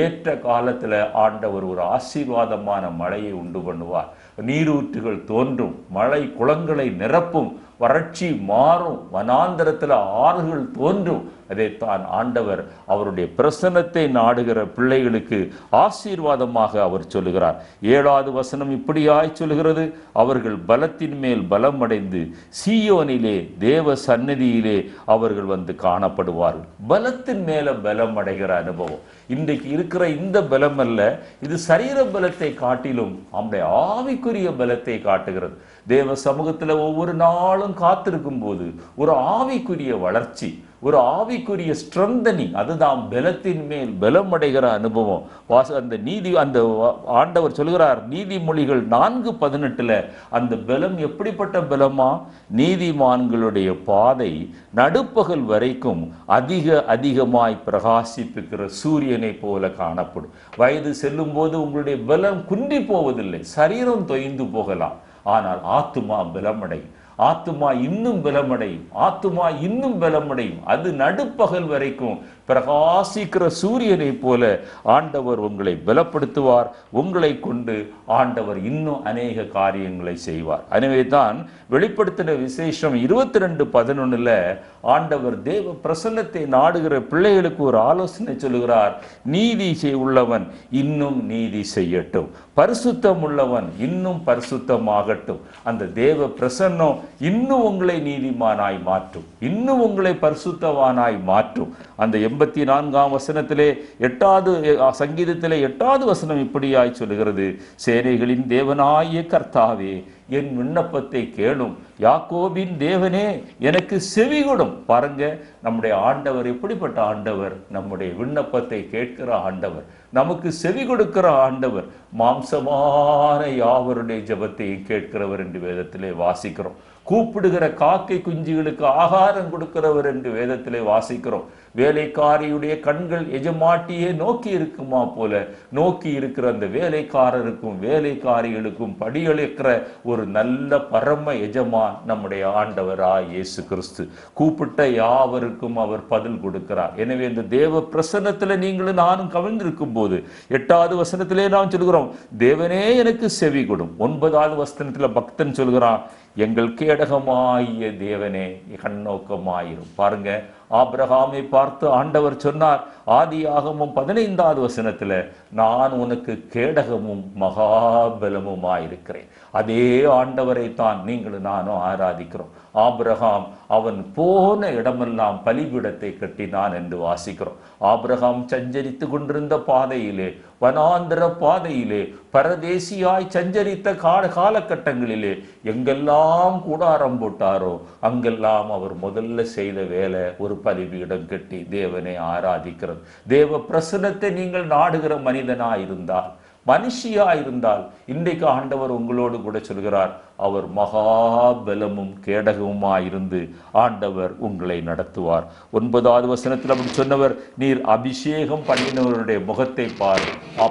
ஏற்ற காலத்தில் ஆண்டவர் ஒரு ஆசீர்வாதமான மழையை உண்டு பண்ணுவார். நீரூற்றுகள் தோன்றும், மழை குளங்களை நிரப்பும், வறட்சி மாறும், வனாந்தரத்தில் ஆறுகள் தோன்றும். அதைத்தான் ஆண்டவர் அவருடைய பிரசன்னத்தை நாடுகிற பிள்ளைகளுக்கு ஆசீர்வாதமாக அவர் சொல்லுகிறார். 7வது வசனம் இப்படியாய் சொல்கிறது, அவர்கள் பலத்தின் மேல் பலம் அடைந்து சீயோனிலே தேவ சந்நிதியிலே அவர்கள் வந்து காணப்படுவார்கள். பலத்தின் மேல பலம் அடைகிற அனுபவம் இன்றைக்கு இருக்கிற இந்த பலம் அல்ல, இது சரீர பலத்தை காட்டிலும் நம்முடைய ஆவிக்குரிய பலத்தை காட்டுகிறது. தேவ சமூகத்தில் ஒவ்வொரு நாளும் காத்திருக்கும் போது ஒரு ஆவிக்குரிய வளர்ச்சி, ஒரு ஆவிக்குரிய ஸ்ட்ரென்தனிங், அதுதான் பலத்தின் மேல் பலம் அடைகிற அனுபவம். அந்த ஆண்டவர் சொல்கிறார் நீதிமொழிகள் 4:18 அந்த பலம் எப்படிப்பட்ட பலமா? நீதிமான்களுடைய பாதை நடுப்பகல் வரைக்கும் அதிகமாய் பிரகாசிப்பிக்கிற சூரியனை போல காணப்படும். வயது செல்லும் போது உங்களுடைய பலம் குன்றி போவதில்லை, சரீரம் தொய்ந்து போகலாம், ஆனால் ஆத்துமா பலமடையும். ஆத்துமா இன்னும் பலமடையும், ஆத்துமா இன்னும் பலமடையும். அது நடுப்பகல் வரைக்கும் பிரகாசிக்கிற சூரியனை போல ஆண்டவர் உங்களை பலப்படுத்துவார். உங்களை கொண்டு ஆண்டவர் இன்னும் அநேக காரியங்களை செய்வார். எனவே தான் வெளிப்படுத்தின விசேஷம் 22:11 ஆண்டவர் தேவ பிரசன்னத்தை நாடுகிற பிள்ளைகளுக்கு ஒரு ஆலோசனை சொல்லுகிறார். நீதி உள்ளவன் இன்னும் நீதி செய்யட்டும், பரிசுத்தம் உள்ளவன் இன்னும் பரிசுத்தமாகட்டும். அந்த தேவ பிரசன்னம் இன்னும் உங்களை நீதிமானாய் மாற்றும், இன்னும் உங்களை பரிசுத்தவானாய் மாற்றும். அந்த 84ஆம் வசனத்திலே 8வது சங்கீதத்திலே 8வது வசனம் இப்படியாய் சொல்லுகிறது, சேனைகளின் தேவனாய கர்த்தாவே என் விண்ணப்பத்தை கேளும், யாக்கோபின் தேவனே எனக்கு செவி கொடும். பாருங்க, நம்முடைய ஆண்டவர் எப்படிப்பட்ட ஆண்டவர்? நம்முடைய விண்ணப்பத்தை கேட்கிற ஆண்டவர், நமக்கு செவி கொடுக்கிற ஆண்டவர், மாம்சமான யாவருடைய ஜெபத்தை கேட்கிறவர் என்று வேதத்திலே வாசிக்கிறோம். கூப்பிடுகிற காக்கை குஞ்சுகளுக்கு ஆகாரம் கொடுக்கிறவர் என்று வேதத்திலே வாசிக்கிறோம். வேலைக்காரியுடைய கண்கள் எஜமாட்டியே நோக்கி இருக்குமா போல நோக்கி இருக்கிற அந்த வேலைக்காரருக்கும் வேலைக்காரிகளுக்கும் படியளிக்கிற ஒரு நல்ல பரம எஜமான் நம்முடைய ஆண்டவராய் இயேசு கிறிஸ்து. கூப்பிட்ட யாவருக்கும் அவர் பதில் கொடுக்கிறார். எனவே இந்த தேவ பிரசன்னத்துல நீங்களும் நானும் கவிழ்ந்திருக்கும் போது 8வது வசனத்திலே நாம் சொல்கிறோம், தேவனே எனக்கு செவி கொடும். 9வது வசனத்துல பக்தன் சொல்கிறான், எங்கள் கேடகமாகிய தேவனே கண்ணோக்கமாயிரும். பாருங்க, ஆபிரகாமை பார்த்து ஆண்டவர் சொன்னார் ஆதியாகமம் 15வது வசனத்துல, நான் உனக்கு கேடகமும் மகாபலமுமாயிருக்கிறேன். அதே ஆண்டவரை தான் நீங்களும் நானும் ஆராதிக்கிறோம். ஆபிரகாம் அவன் போன இடமெல்லாம் பலிபீடத்தை கட்டினான் என்று வாசிக்கிறோம். ஆபிரகாம் சஞ்சரித்து கொண்டிருந்த பாதையிலே, வனாந்திர பாதையிலே, பரதேசியாய் சஞ்சரித்த காலகட்டங்களிலே எங்கெல்லாம் கூடாரம் போட்டாரோ அங்கெல்லாம் அவர் முதல்ல செய்த வேலை ஒரு பலிபீடம் கட்டி தேவனை ஆராதிக்கிறது. தேவ பிரசன்னத்தை நீங்கள் நாடுகிற மனிதனாயிருந்தால், மனுஷியாயிருந்தால், இன்றைக்கு ஆண்டவர் உங்களோடு கூட சொல்கிறார், அவர் மகாபலமும் கேடகமுமாயிருந்து ஆண்டவர் உங்களை நடத்துவார். 9வது வசனத்தில் அப்படி சொன்னவர், நீர் அபிஷேகம் பண்ணினவருடைய முகத்தை பார்.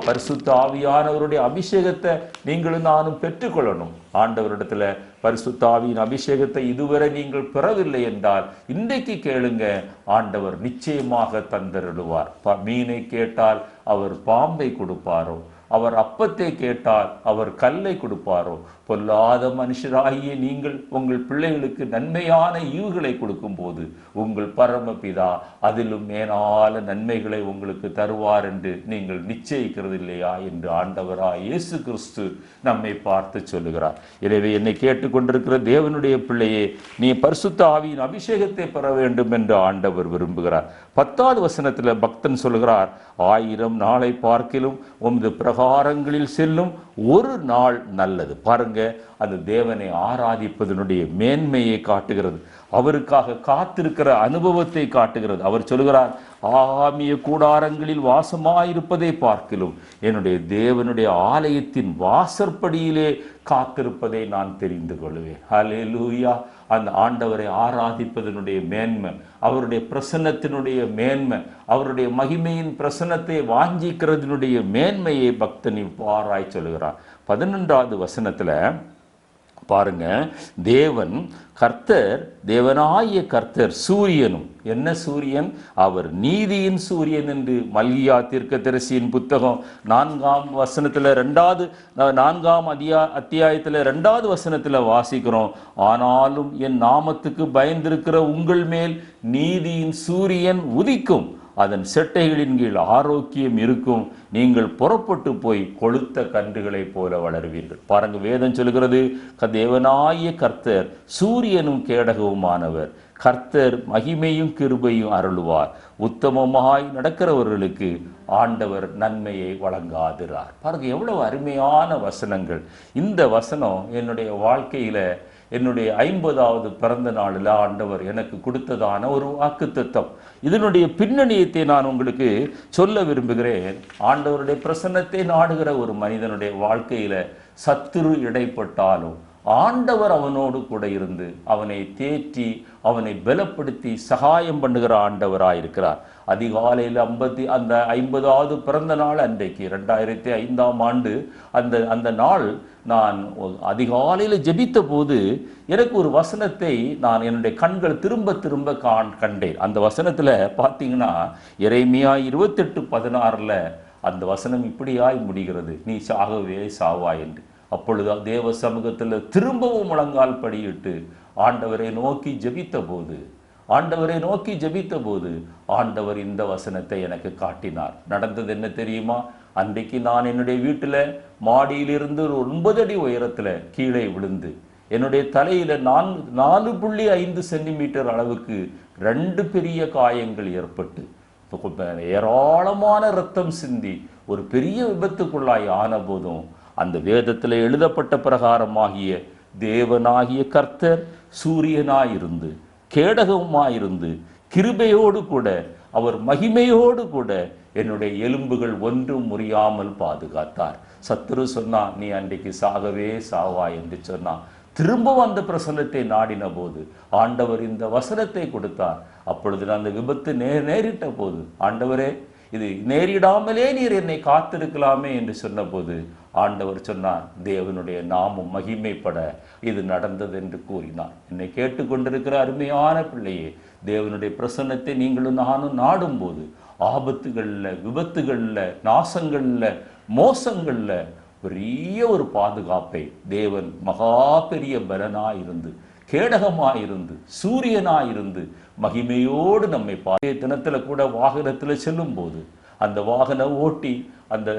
பரிசுத்த ஆவியானவருடைய அபிஷேகத்தை நீங்களும் நானும் பெற்றுக்கொள்ளணும். ஆண்டவரிடத்துல பரிசுத்த ஆவியின் அபிஷேகத்தை இதுவரை நீங்கள் பெறவில்லை என்றால் இன்றைக்கு கேளுங்க, ஆண்டவர் நிச்சயமாக தந்தருளுவார். மீனை கேட்டால் அவர் பாம்பை கொடுப்பாரோ, அவர் அப்பத்தை கேட்டால் அவர் கல்லை கொடுப்பாரோ? பொல்லாத மனுஷராகிய நீங்கள் உங்கள் பிள்ளைகளுக்கு நன்மையான ஈவுகளை கொடுக்கும் போது உங்கள் பரமபிதா அதிலும் மேலான நன்மைகளை உங்களுக்கு தருவார் என்று நீங்கள் நிச்சயிக்கிறது இல்லையா என்று ஆண்டவராய் இயேசு கிறிஸ்து நம்மை பார்த்து சொல்லுகிறார். எனவே என்னை கேட்டுக்கொண்டிருக்கிற தேவனுடைய பிள்ளையே, நீ பரிசுத்த ஆவியின் அபிஷேகத்தை பெற வேண்டும் என்று ஆண்டவர் விரும்புகிறார். 10வது வசனத்துல பக்தன் சொல்கிறார், 1000 நாளை பார்க்கிலும் உமது பிரகாரங்களில் செல்லும் ஒரு நாள் நல்லது. பாருங்க, அந்த தேவனை ஆராதிப்பதனுடைய மேன்மையை காட்டுகிறது. அவருக்காக காத்திருக்கிற அனுபவத்தை காட்டுகிறது. அவர் சொல்கிறார், ஆகாமிய கூடாரங்களில் வாசமாயிருப்பதை பார்க்கிலும் என்னுடைய தேவனுடைய ஆலயத்தின் வாசற்படியிலே காத்திருப்பதை நான் தெரிந்து கொள்வேன். ஹல்லேலூயா! அந்த ஆண்டவரை ஆராதிப்பதனுடைய மேன்மை, அவருடைய பிரசன்னத்தினுடைய மேன்மை, அவருடைய மகிமையின் பிரசன்னத்தை வாஞ்சிக்கிறதுனுடைய மேன்மையை பக்தன் இவ்வாறாய் சொல்கிறார். 11வது வசனத்துல பாருங்க, தேவன் கர்த்தர், தேவனாகிய கர்த்தர் சூரியனும். என்ன சூரியன்? அவர் நீதியின் சூரியன் என்று மல்கியா தீர்க்கதரிசியின் புத்தகம் 4ஆம் வசனத்துல 4ஆம் அத்தியாயத்துல 2வது வசனத்துல வாசிக்கிறோம். ஆனாலும் என் நாமத்துக்கு பயந்திருக்கிற உங்கள் மேல் நீதியின் சூரியன் உதிக்கும், அதன் செட்டைகளின் கீழ் ஆரோக்கியம் இருக்கும், நீங்கள் புறப்பட்டு போய் கொழுத்த கன்றுகளை போல வளருவீர்கள். பாருங்க, வேதம் சொல்கிறது, தேவனாகிய கர்த்தர் சூரியனும் கேடகவுமானவர். கர்த்தர் மகிமையும் கிருபையும் அருளுவார். உத்தமமாய் நடக்கிறவர்களுக்கு ஆண்டவர் நன்மையை வழங்காதிரார். பாருங்க, எவ்வளவு அருமையான வசனங்கள். இந்த வசனம் என்னுடைய வாழ்க்கையில என்னுடைய 50வது பிறந்த நாளில் ஆண்டவர் எனக்கு கொடுத்ததான ஒரு வாக்குத்தத்தம். இதனுடைய பின்னணியத்தை நான் உங்களுக்கு சொல்ல விரும்புகிறேன். ஆண்டவருடைய பிரசன்னத்தை நாடுகிற ஒரு மனிதனுடைய வாழ்க்கையில சத்துரு இடைப்பட்டாலும் ஆண்டவர் அவனோடு கூட இருந்து அவனை தேற்றி அவனை பலப்படுத்தி சகாயம் பண்ணுகிற ஆண்டவராயிருக்கிறார். அதிகாலையில் அந்த 50வது பிறந்த நாள் அன்றைக்கு 2005ஆம் ஆண்டு அந்த நாள் நான் அதிகாலையில் ஜெபித்த போது எனக்கு ஒரு வசனத்தை நான் என்னுடைய கண்கள் திரும்ப திரும்ப கண்டேன். அந்த வசனத்துல பார்த்தீங்கன்னா எரேமியா 28:16 அந்த வசனம் இப்படியாய் முடிகிறது, நீ சாகவே சாவாய் என்று. அப்பொழுது தேவ சமூகத்தில் திரும்பவும் முழங்கால் படியிட்டு ஆண்டவரை நோக்கி ஜெபித்த போது ஆண்டவர் இந்த வசனத்தை எனக்கு காட்டினார். நடந்தது என்ன தெரியுமா? அன்றைக்கு நான் என்னுடைய வீட்டில் மாடியிலிருந்து ஒரு 9 அடி உயரத்தில் கீழே விழுந்து என்னுடைய தலையில 4.5 சென்டிமீட்டர் அளவுக்கு 2 பெரிய காயங்கள் ஏற்பட்டு ஏராளமான இரத்தம் சிந்தி ஒரு பெரிய விபத்துக்குள்ளாய் ஆன போதும் அந்த வேதத்தில் எழுதப்பட்ட பிரகாரமாகிய தேவனாகிய கர்த்தர் சூரியனாயிருந்து கேடகமாயிருந்து கிருபையோடு கூட அவர் மகிமையோடு கூட என்னுடைய எலும்புகள் ஒன்றும் முறியாமல் பாதுகாத்தார். சத்துரு சொன்னா, நீ அன்றைக்கு சாகவே சாவாய் என்று சொன்னா, திரும்பவும் அந்த பிரசன்னத்தை நாடின போது ஆண்டவர் இந்த வசனத்தை கொடுத்தார். அப்பொழுது அந்த விபத்து நேரிட்ட போது, ஆண்டவரே இது நேரிடாமலே நீர் என்னை காத்திருக்கலாமே என்று சொன்னபோது ஆண்டவர் சொன்னார், தேவனுடைய நாமம் மகிமைப்பட இது நடந்தது என்று கூறினார். என்னை கேட்டுக்கொண்டிருக்கிற அருமையான பிள்ளையே, தேவனுடைய பிரசன்னத்தை நீங்களும் நானும் நாடும்போது ஆபத்துகளில், விபத்துகளில், நாசங்களில், மோசங்களில் பெரிய ஒரு பாதுகாப்பை தேவன் மகா பெரிய பலனாயிருந்து, கேடகமாயிருந்து, சூரியனாயிருந்து மகிமையோடு நம்மை தினத்தில் கூட வாகனத்தில் செல்லும் போது அந்த வாகன ஓட்டி அந்த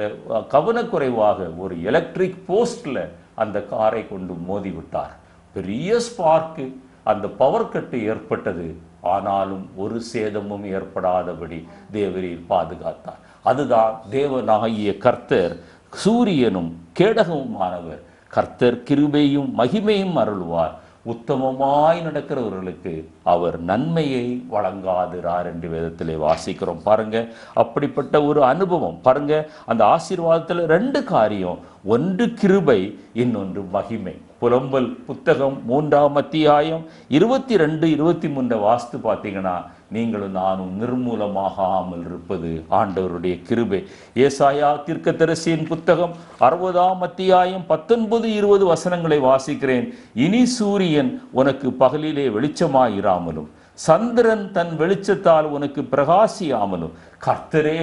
கவனக்குறைவாக ஒரு எலக்ட்ரிக் போஸ்டில் அந்த காரை கொண்டு மோதி விட்டார். பெரிய ஸ்பார்க்கு, அந்த பவர் கட்டு ஏற்பட்டது. ஆனாலும் ஒரு சேதமும் ஏற்படாதபடி தேவரீர் பாதுகாத்தார். அதுதான் தேவனாகிய கர்த்தர், சூரியனும் கேடகமுமானவர். கர்த்தர் கிருபையும் மகிமையும் அருள்வார். உத்தமமாய் நடக்கிறவர்களுக்கு அவர் நன்மையை வழங்காதிரார் என்று வேதத்திலே வாசிக்கிறோம். பாருங்க, அப்படிப்பட்ட ஒரு அனுபவம் பாருங்க. அந்த ஆசீர்வாதத்தில் 2 காரியம், ஒன்று கிருபை, இன்னொன்று மகிமை. புலம்பல் புத்தகம் 3ஆம் அத்தியாயம் 22, 23 வாஸ்து பார்த்தீங்கன்னா, நீங்களும் நானும் நிர்மூலமாகாமல் இருப்பது ஆண்டவருடைய கிருபை. ஏசாயா தீர்க்கதரிசியின் புத்தகம் 60ஆம் அத்தியாயம் 19, 20 வசனங்களை வாசிக்கிறேன். இனி சூரியன் உனக்கு பகலிலே வெளிச்சமாயிராமலும், சந்திரன் தன் வெளிச்சத்தால் உனக்கு பிரகாசியாமலும், கர்த்தரே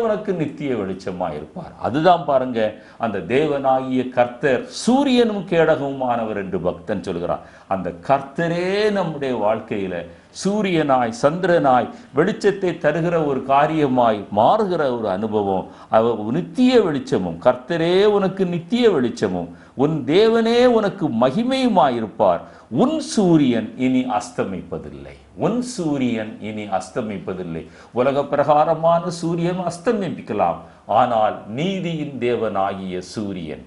உனக்கு நித்திய வெளிச்சமாயிருப்பார். அதுதான் பாருங்க, அந்த தேவனாகிய கர்த்தர் சூரியனும் கேடகமுமானவர் என்று பக்தன் சொல்கிறார். அந்த கர்த்தரே நம்முடைய வாழ்க்கையில சூரியனாய், சந்திரனாய், வெளிச்சத்தை தருகிற ஒரு காரியமாய் மாறுகிற ஒரு அனுபவம். அவர் நித்திய வெளிச்சமும், கர்த்தரே உனக்கு நித்திய வெளிச்சமும், உன் தேவனே உனக்கு மகிமையுமாயிருப்பார். உன் சூரியன் இனி அஸ்தமிப்பதில்லை. உன் சூரியன் இனி அஸ்தமிப்பதில்லை. உலக பிரகாரமான சூரியன் அஸ்தமிக்கலாம், ஆனால் நீதியின் தேவனாகிய சூரியன்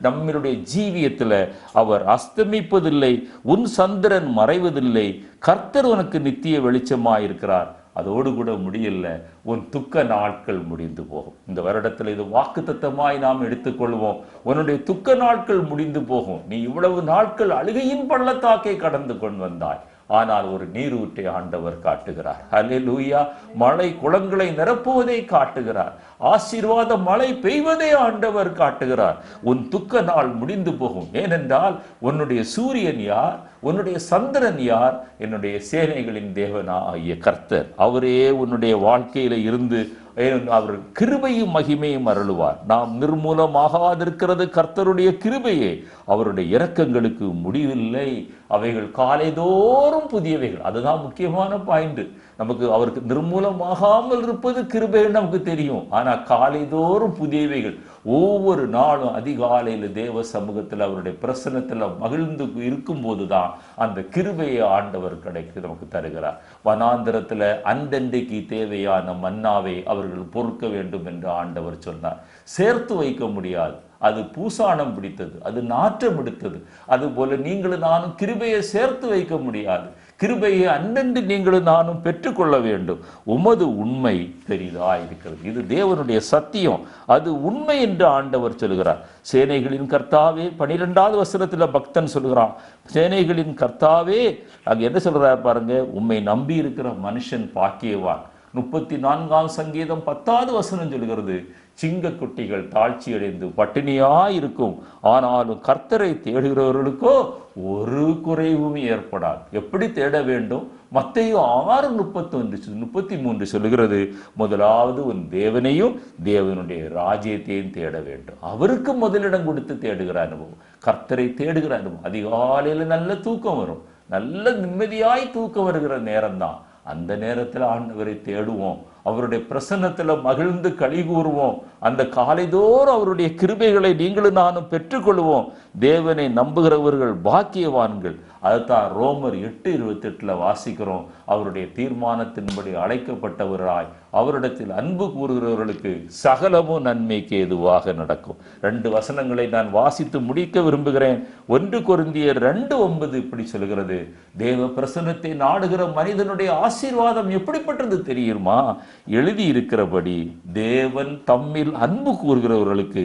நம்மளுடைய ஜீவியத்தில் அவர் அஸ்தமிப்பதில்லை. உன் சந்திரன் மறைவதில்லை. கர்த்தர் உனக்கு நித்திய வெளிச்சமாயிருக்கிறார். அதோடு கூட முடியல, உன் துக்க நாட்கள் முடிந்து போகும். இந்த வருடத்தில் இது வாக்குத்தத்தமாய் நாம் எடுத்துக்கொள்வோம். உன்னுடைய துக்க நாட்கள் முடிந்து போகும். நீ இவ்வளவு நாட்கள் அழுகையின் பள்ளத்தாக்கை கடந்து கொண்டு வந்தாய், ஆனால் ஒரு நீரூற்றை ஆண்டவர் காட்டுகிறார். அல்லேலூயா. மழை குளங்களை நிரப்புவதை காட்டுகிறார். ஆசீர்வாத மழை பெய்வதை ஆண்டவர் காட்டுகிறார். உன் துக்க நாள் முடிந்து போகும். ஏனென்றால் உன்னுடைய சூரியன் யார், உன்னுடைய சந்திரன் யார்? என்னுடைய சேனைகளின் தேவனாகிய கர்த்தர். அவரே உன்னுடைய வாழ்க்கையில இருந்து அவர் கிருபையும் மகிமையும் அருளுவார். நாம் நிர்மூலமாகாதிருக்கிறது கர்த்தருடைய கிருபையே. அவருடைய இரக்கங்களுக்கு முடிவில்லை. அவைகள் காலைதோறும் புதியவைகள். அதுதான் முக்கியமான பாயிண்ட். நமக்கு அவருக்கு நிர்மூலமாகாமல் இருப்பது கிருபை நமக்கு தெரியும். ஆனா காலைதோறும் புதியவைகள். ஒவ்வொரு நாளும் அதிகாலையில் தேவ சமூகத்தில் அவருடைய பிரசன்னத்தில் மகிழ்ந்து இருக்கும் போதுதான் அந்த கிருபையை ஆண்டவர் கிடைக்கு நமக்கு தருகிறார். வனாந்திரத்தில் அந்தண்டைக்கு தேவையான மன்னாவை அவர்கள் பொறுக்க வேண்டும் என்று ஆண்டவர் சொன்னார். சேர்த்து வைக்க முடியாது, அது பூசானம் பிடித்தது, அது நாற்றம் எடுத்தது. அதுபோல நீங்களும் நானும் கிருபையை சேர்த்து வைக்க முடியாது. கிருபையை அன்னன்று நீங்களும் நானும் பெற்றுக்கொள்ள வேண்டும். உமது உண்மை பெரிதா இருக்கிறது. இது தேவனுடைய சத்தியம், அது உண்மை என்று ஆண்டவர் சொல்கிறார். சேனைகளின் கர்த்தாவே, 12வது வசனத்தில் பக்தன் சொல்கிறான், சேனைகளின் கர்த்தாவே. அங்க என்ன சொல்றார் பாருங்க, உம்மை நம்பி இருக்கிற மனுஷன் பாக்கியவான். 34ஆம் சங்கீதம் 10வது வசனம் சொல்கிறது, சிங்க குட்டிகள் தாழ்ச்சி அடைந்து பட்டினியாயிருக்கும், ஆனாலும் கர்த்தரை தேடுகிறவர்களுக்கோ ஒரு குறைவும் ஏற்படாது. எப்படி தேட வேண்டும்? மத்தேயு 6:31-33 சொல்லுகிறது, முதலாவது உன் தேவனையும் தேவனுடைய ராஜ்யத்தையும் தேட வேண்டும். அவருக்கு முதலிடம் கொடுத்து தேடுகிற அனுபவம், கர்த்தரை தேடுகிற அனுபவம். அதிகாலையில் நல்ல தூக்கம் வரும், நல்ல நிம்மதியாய் தூக்கம் வருகிற நேரம்தான். அந்த நேரத்தில் ஆண்டவரை தேடுவோம், அவருடைய பிரசன்னத்தில் மகிழ்ந்து களி கூறுவோம். அந்த காலைதோறும் அவருடைய கிருபைகளை நீங்களும் நானும் பெற்றுக்கொள்வோம். தேவனை நம்புகிறவர்கள் பாக்கியவான்கள். அதுதான் ரோமர் 8:28 வாசிக்கிறோம். அவருடைய தீர்மானத்தின்படி அழைக்கப்பட்டவராய் அவரிடத்தில் அன்பு கூறுகிறவர்களுக்கு சகலமும் நன்மைக்கு ஏதுவாக நடக்கும். 2 வசனங்களை நான் வாசித்து முடிக்க விரும்புகிறேன். 1 கொரிந்தியர் 2:9 இப்படி சொல்கிறது, தேவ பிரசன்னத்தை நாடுகிற மனிதனுடைய ஆசீர்வாதம் எப்படிப்பட்டது தெரியுமா? எழுதி இருக்கிறபடி தேவன் தம்மில் அன்பு கூறுகிறவர்களுக்கு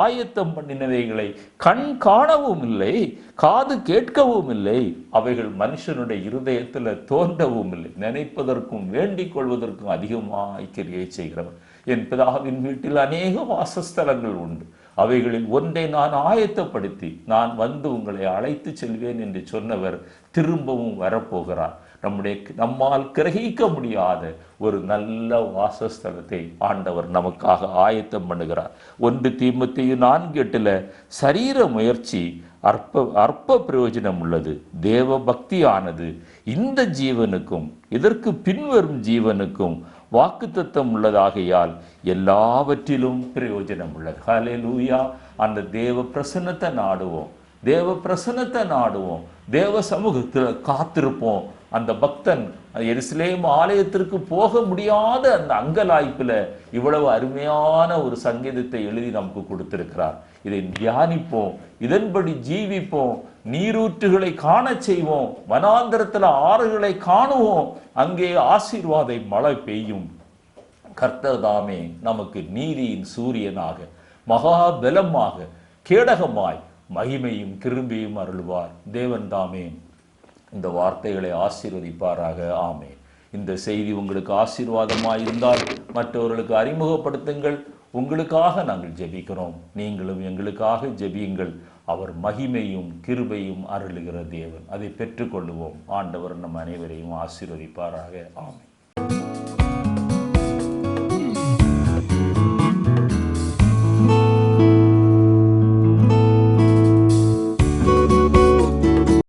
ஆயத்தம் பண்ணினவைகளை கண் காணவும் இல்லை, காது கேட்கவும் இல்லை, அவைகள் மனுஷனுடைய இருதயத்தில் தோன்றவும் இல்லை, நினைப்பதற்கும் வேண்டிக் கொள்வதற்கும் அதிகமாய் கிரியை செய்கிறவர். என் பிதாவின் வீட்டில் அநேக வாசஸ்தலங்கள் உண்டு, அவைகளில் ஒன்றை நான் ஆயத்தப்படுத்தி நான் வந்து உங்களை அழைத்து செல்வேன் என்று சொன்னவர் திரும்பவும் வரப்போகிறார். நம்மால் கிரகிக்க முடியாத ஒரு நல்ல வாசஸ்தலத்தை ஆண்டவர் நமக்காக ஆயத்தம் பண்ணுகிறார். 1 தீமோத்தேயு 4:8 சரீர முயற்சி அற்ப பிரயோஜனம் உள்ளது, தேவ பக்தியானது இந்த ஜீவனுக்கும் இதற்கு பின்வரும் ஜீவனுக்கும் வாக்குத்தத்தம் உள்ளதாகையால் எல்லாவற்றிலும் பிரயோஜனம் உள்ளது. ஹல்லேலூயா. அந்த தேவ பிரசன்னத்தை நாடுவோம், தேவ பிரசன்னத்தை நாடுவோம், தேவ சமூகத்தில் காத்திருப்போம். அந்த பக்தன் எருசலேம் ஆலயத்திற்கு போக முடியாத அந்த அங்கலாய்ப்பில் இவ்வளவு அருமையான ஒரு சங்கீதத்தை எழுதி நமக்கு கொடுத்திருக்கிறார். இதை தியானிப்போம், இதன்படி ஜீவிப்போம், நீரூற்றுகளை காண செய்வோம், வனாந்தரத்தில் ஆறுகளை காணுவோம், அங்கே ஆசீர்வாத மழை பெய்யும். கர்த்தர் தாமே நமக்கு நீதியின் சூரியனாக மகா பலமாக கேடகமாய் மகிமையும் கிருபையும் அருள்வார். தேவன் தாமே இந்த வார்த்தைகளை ஆசீர்வதிப்பாராக. ஆமென். இந்த செய்தி உங்களுக்கு ஆசீர்வாதமாக இருந்தால் மற்றவர்களுக்கு அறிமுகப்படுத்துங்கள். உங்களுக்காக நாங்கள் ஜெபிக்கிறோம், நீங்களும் எங்களுக்காக ஜெபியுங்கள். அவர் மகிமையும் கிருபையும் அருளுகிற தேவன். அதை பெற்றுக்கொள்ளுவோம். ஆண்டவர் நம் அனைவரையும் ஆசீர்வதிப்பாராக. ஆமென்.